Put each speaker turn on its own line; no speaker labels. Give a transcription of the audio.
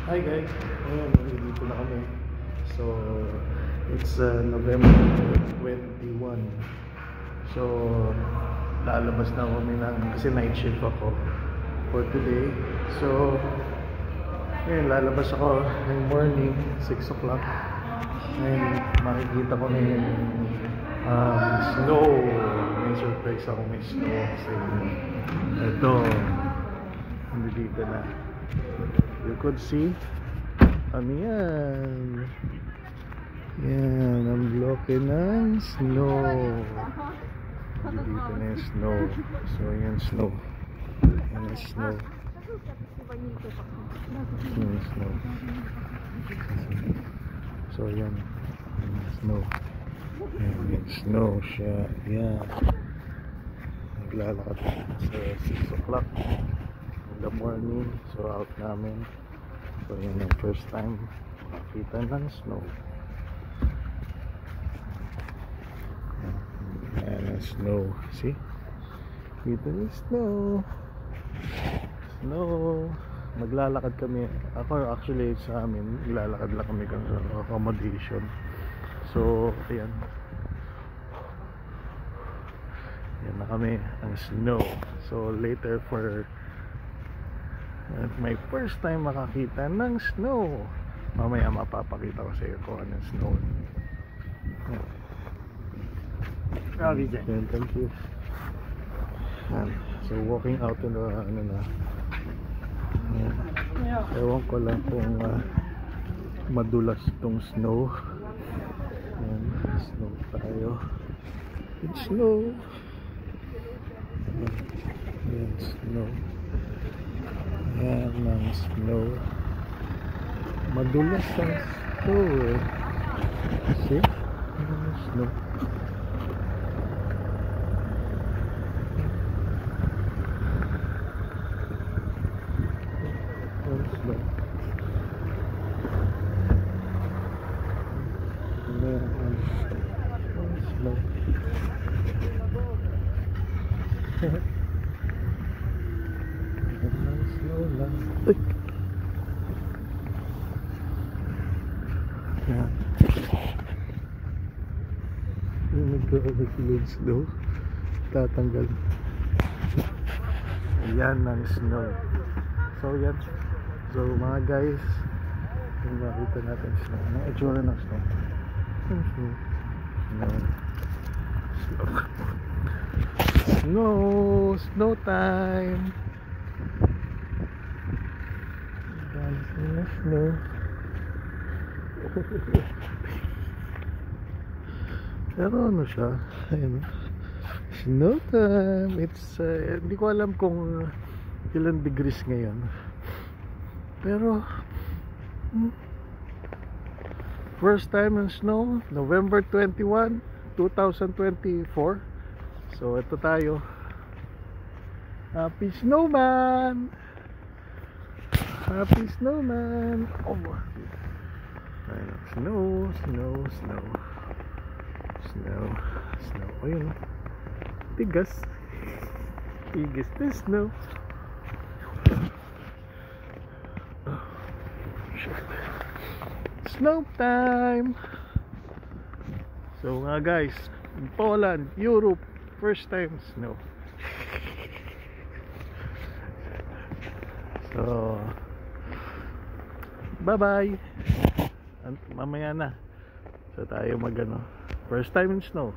Hi guys, ngayon dito na kami. So it's November 21. So lalabas na kami kasi night shift ako for today. So ngayon lalabas ako ng morning 6 o'clock. Ngayon makikita ko na yung snow. May surprise ako, may snow kasi ito hindi dito na. You could see ano yan, ang bloke ng snow. Dito na yung snow. So yan snow. Yan yung snow. Yan yung snow. So yan yung snow. Yan yung snow siya. Yan. Naglalakad sa 6 o'clock in the morning. So out namin. So yun yung first time makakita ng snow. Yan ang snow. See? Dito yung snow. Snow. Maglalakad kami. Ako actually sa amin, maglalakad lang kami sa accommodation. So ayan. Yan na kami ang snow. So later for my first time makakita ng snow. Mamaya mapapakita ko sa iyo kung anong snow. Yan, thank you. So walking out in the ewan ko lang kung madulas tong snow. Yan, snow tayo. It's snow. Yan, snow. Yan ang snow. Madulas ang snow eh. See? Snow. Snow. Snow. Snow lang. Yan. Yung nagkakasilog snow, tatanggal. Yan ang snow. So yan. So mga guys, yung makita natin snow. Anong itsura ng snow? Snow. Snow. Snow time. Snow. Pero ano siya, ayun, snow time. It's hindi ko alam kung ilang degrees ngayon, pero first time in snow, November 21, 2024. So ito tayo. Happy snowman. Happy snowman. Oh, snow, snow, snow, snow, snow. Ayun, tigas, tigas na snow. Oh, snow time. So nga guys, in Poland, Europe, first time snow. So bye bye. Mamaya na. So tayo magano. First time in snow.